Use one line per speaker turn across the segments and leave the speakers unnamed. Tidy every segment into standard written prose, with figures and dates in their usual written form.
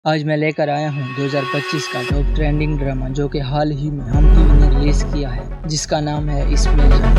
آج میں لے کر آیا ہوں 2025 کا ٹاپ ٹرینڈنگ ڈرامہ جو کہ حال ہی میں ہم ٹی وی نے ریلیز کیا ہے، جس کا نام ہے اس میں جان۔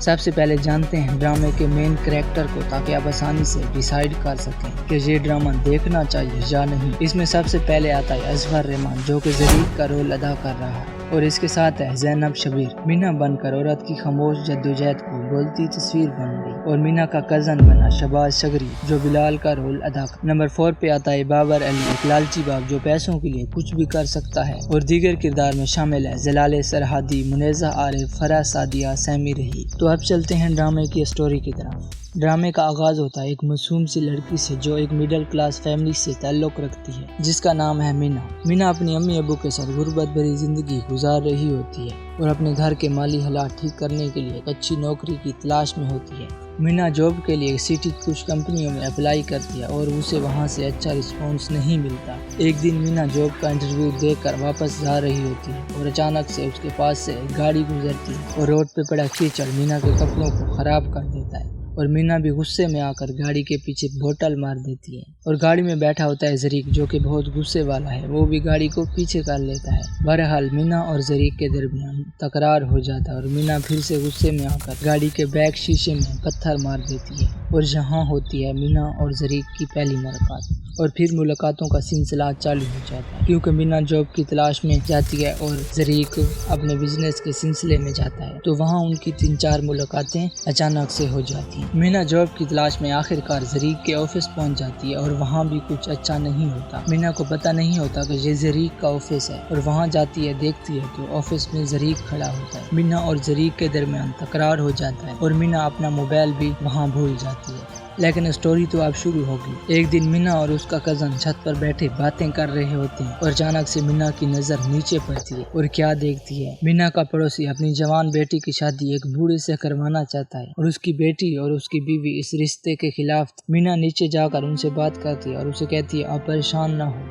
سب سے پہلے جانتے ہیں ڈرامے کے مین کریکٹر کو تاکہ آپ آسانی سے ڈیسائیڈ کر سکیں کہ یہ ڈرامہ دیکھنا چاہیے یا نہیں۔ اس میں سب سے پہلے آتا ہے اظہر رحمان جو کہ ظریف کا رول ادا کر رہا ہے، اور اس کے ساتھ ہے زینب شبیر، مینا بن کر عورت کی خاموش جدوجہد کو بولتی تصویر بن گئی، اور مینا کا کزن بنا شہباز شگری جو بلال کا رول ادا کر۔ نمبر 4 پہ آتا ہے بابر علی، ایک لالچی باپ جو پیسوں کے لیے کچھ بھی کر سکتا ہے، اور دیگر کردار میں شامل ہے زلال سرحدی، منیزہ عارف، فرح سعدیہ، سیمی رہی۔ تو اب چلتے ہیں ڈرامے کی اسٹوری کی طرف۔ ڈرامے کا آغاز ہوتا ہے ایک معصوم سی لڑکی سے جو ایک مڈل کلاس فیملی سے تعلق رکھتی ہے، جس کا نام ہے مینا۔ مینا اپنی امی ابو کے ساتھ غربت بھری زندگی گزار رہی ہوتی ہے اور اپنے گھر کے مالی حالات ٹھیک کرنے کے لیے ایک اچھی نوکری کی تلاش میں ہوتی ہے۔ مینا جاب کے لیے سٹی کی کچھ کمپنیوں میں اپلائی کرتی ہے اور اسے وہاں سے اچھا رسپانس نہیں ملتا۔ ایک دن مینا جاب کا انٹرویو دے کر واپس جا رہی ہوتی ہے اور اچانک سے اس کے پاس سے ایک گاڑی گزرتی ہے اور روڈ پہ پڑا کیچڑ مینا کے کپڑوں کو خراب کر دیتا ہے، اور مینا بھی غصے میں آ کر گاڑی کے پیچھے بوتل مار دیتی ہے، اور گاڑی میں بیٹھا ہوتا ہے زریق جو کہ بہت غصے والا ہے، وہ بھی گاڑی کو پیچھے کر لیتا ہے۔ بہرحال مینا اور زریق کے درمیان تکرار ہو جاتا ہے اور مینا پھر سے غصے میں آ کر گاڑی کے بیک شیشے میں پتھر مار دیتی ہے، اور یہاں ہوتی ہے مینا اور زریق کی پہلی ملاقات، اور پھر ملاقاتوں کا سلسلہ چالو ہو جاتا ہے کیونکہ مینا جاب کی تلاش میں جاتی ہے اور زریق اپنے بزنس کے سلسلے میں جاتا ہے، تو وہاں ان کی 3-4 ملاقاتیں اچانک سے ہو جاتی ہیں۔ مینا جاب کی تلاش میں آخر کار زریق کے آفس پہنچ جاتی ہے اور وہاں بھی کچھ اچھا نہیں ہوتا۔ مینا کو پتہ نہیں ہوتا کہ یہ زریق کا آفس ہے، اور وہاں جاتی ہے، دیکھتی ہے تو آفس میں زریق کھڑا ہوتا ہے۔ مینا اور زریق کے درمیان تکرار ہو جاتا ہے اور مینا اپنا موبائل بھی وہاں بھول جاتی ہے۔ لیکن اسٹوری تو اب شروع ہوگی۔ ایک دن مینا اور اس کا کزن چھت پر بیٹھے باتیں کر رہے ہوتے ہیں اور اچانک سے مینا کی نظر نیچے پڑتی ہے اور کیا دیکھتی ہے، مینا کا پڑوسی اپنی جوان بیٹی کی شادی ایک بوڑھے سے کروانا چاہتا ہے، اور اس کی بیٹی اور اس کی بیوی اس رشتے کے خلاف تھی۔ مینا نیچے جا کر ان سے بات کرتی ہے اور اسے کہتی ہے آپ پریشان نہ ہو،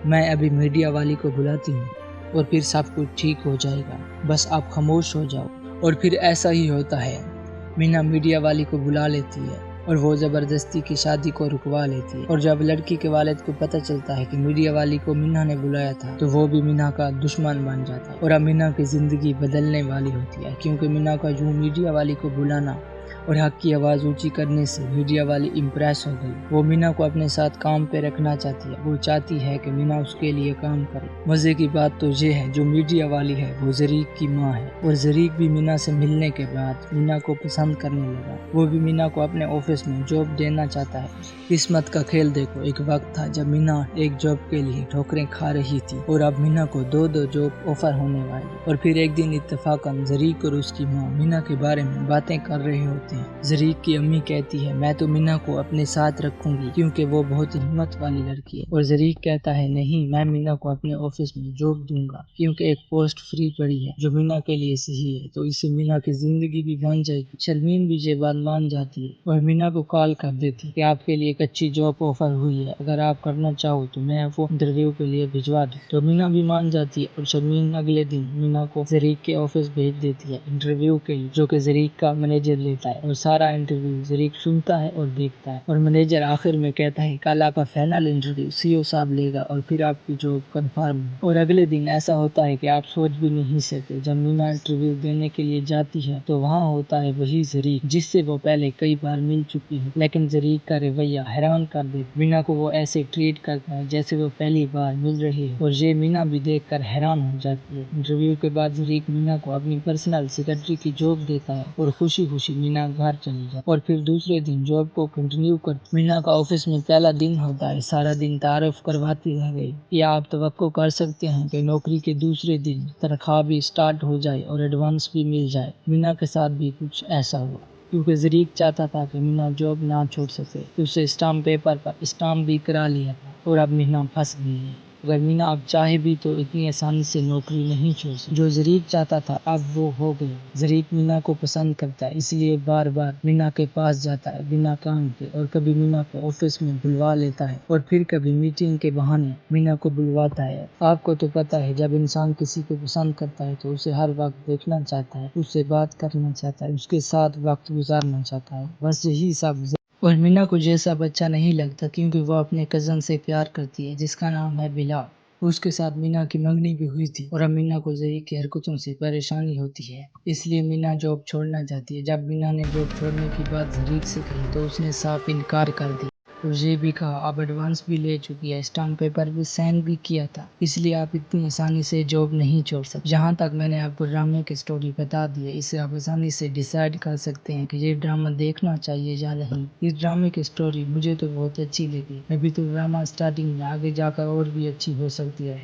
میں ابھی میڈیا والی کو بلاتی ہوں اور پھر سب کچھ ٹھیک ہو جائے گا، بس آپ خاموش ہو جاؤ۔ اور پھر ایسا ہی ہوتا ہے، مینا میڈیا والی کو بلا لیتی ہے اور وہ زبردستی کی شادی کو رکوا لیتی ہے، اور جب لڑکی کے والد کو پتہ چلتا ہے کہ میڈیا والی کو مینا نے بلایا تھا تو وہ بھی مینا کا دشمن بن جاتا ہے، اور اب مینا کی زندگی بدلنے والی ہوتی ہے کیونکہ مینا کا جو میڈیا والی کو بلانا اور حق کی آواز اونچی کرنے سے میڈیا والی امپریس ہو گئی۔ وہ مینا کو اپنے ساتھ کام پہ رکھنا چاہتی ہے، وہ چاہتی ہے کہ مینا اس کے لیے کام کرے۔ مزے کی بات تو یہ ہے جو میڈیا والی ہے وہ زریق کی ماں ہے، اور زریق بھی مینا سے ملنے کے بعد مینا کو پسند کرنے لگا۔ وہ بھی مینا کو اپنے آفس میں جاب دینا چاہتا ہے۔ قسمت کا کھیل دیکھو، ایک وقت تھا جب مینا ایک جاب کے لیے ٹھوکریں کھا رہی تھی اور اب مینا کو 2 جاب آفر ہونے والی، اور پھر ایک دن اتفاقاً زریق اور اس کی ماں مینا کے بارے میں باتیں کر رہے ہوتے ہیں۔ زریق کی امی کہتی ہے میں تو مینا کو اپنے ساتھ رکھوں گی کیونکہ وہ بہت ہمت والی لڑکی ہے، اور زریق کہتا ہے نہیں، میں مینا کو اپنے آفس میں جاب دوں گا کیونکہ ایک پوسٹ فری پڑی ہے جو مینا کے لیے صحیح ہے، تو اس سے مینا کی زندگی بھی بن جائے گی۔ شرمین بھی یہ بات مان جاتی ہے اور مینا کو کال کر دیتی ہے کہ آپ کے لیے ایک اچھی جاب آفر ہوئی ہے، اگر آپ کرنا چاہو تو میں وہ انٹرویو کے لیے بھجوا دوں، تو مینا بھی مان جاتی ہے، اور شرمین اگلے دن مینا کو زریق کے آفس بھیج دیتی ہے انٹرویو کے لیے، جو کہ زریق کا مینیجر لیتا ہے، اور سارا انٹرویو زریق سنتا ہے اور دیکھتا ہے، اور مینیجر آخر میں کہتا ہے کل آپ کا فائنل انٹرویو سی او صاحب لے گا اور پھر آپ کی جاب کنفرم ہے۔ اور اگلے دن ایسا ہوتا ہے کہ آپ سوچ بھی نہیں سکتے، جب مینا انٹرویو دینے کے لیے جاتی ہے تو وہاں ہوتا ہے وہی زریق جس سے وہ پہلے کئی بار مل چکی ہے، لیکن زریق کا رویہ حیران کر دیتا۔ مینا کو وہ ایسے ٹریٹ کرتا ہے جیسے وہ پہلی بار مل رہی ہے، اور یہ مینا بھی دیکھ کر حیران ہو جاتی ہے۔ انٹرویو کے بعد زریق مینا کو اپنی پرسنل سیکرٹری کی جاب دیتا ہے اور خوشی خوشی مینا گھر چلی جاتی ہے، اور پھر دوسرے دن جاب کو کنٹینیو کرتی۔ مینا کا آفس میں پہلا دن ہوتا ہے، سارا دن تعارف کرواتی رہ گئی۔ یا آپ توقع کر سکتے ہیں کہ نوکری کے دوسرے دن تنخواہ بھی سٹارٹ ہو جائے اور ایڈوانس بھی مل جائے۔ مینا کے ساتھ بھی کچھ ایسا ہوا کیونکہ زریق چاہتا تھا کہ مینا جاب نہ چھوڑ سکے، تو اسے اسٹامپ پیپر پر اسٹامپ بھی کرا لیا تھا، اور اب مینا پھنس گئی ہے۔ اگر مینا اب چاہے بھی تو اتنی آسانی سے نوکری نہیں چھوڑ سکتی، جو زریق چاہتا تھا اب وہ ہو گیا۔ زریق مینا کو پسند کرتا ہے، اس لیے بار بار مینا کے پاس جاتا ہے بنا کام کے، اور کبھی مینا کو آفس میں بلوا لیتا ہے اور پھر کبھی میٹنگ کے بہانے مینا کو بلواتا ہے۔ آپ کو تو پتہ ہے جب انسان کسی کو پسند کرتا ہے تو اسے ہر وقت دیکھنا چاہتا ہے، اس سے بات کرنا چاہتا ہے، اس کے ساتھ وقت گزارنا چاہتا ہے، بس یہی سب اور مینا کو جیسا بچہ نہیں لگتا کیونکہ وہ اپنے کزن سے پیار کرتی ہے جس کا نام ہے بلا۔ اس کے ساتھ مینا کی منگنی بھی ہوئی تھی اور اب مینا کو زری کی حرکتوں سے پریشانی ہوتی ہے، اس لیے مینا جاب چھوڑنا چاہتی ہے۔ جب مینا نے جاب چھوڑنے کی بات زری سے کہی تو اس نے صاف انکار کر دیا اور یہ بھی کہا اب ایڈوانس بھی لے چکی ہے، اسٹامپ پیپر بھی سائن بھی کیا تھا، اس لیے آپ اتنی آسانی سے جاب نہیں چھوڑ سکتے۔ جہاں تک میں نے آپ کو ڈرامے کی سٹوری بتا دی ہے، اسے آپ آسانی سے ڈیسائیڈ کر سکتے ہیں کہ یہ ڈرامہ دیکھنا چاہیے یا نہیں۔ اس ڈرامے کی سٹوری مجھے تو بہت اچھی لگی، ابھی تو ڈرامہ سٹارٹنگ میں، آگے جا کر اور بھی اچھی ہو سکتی ہے۔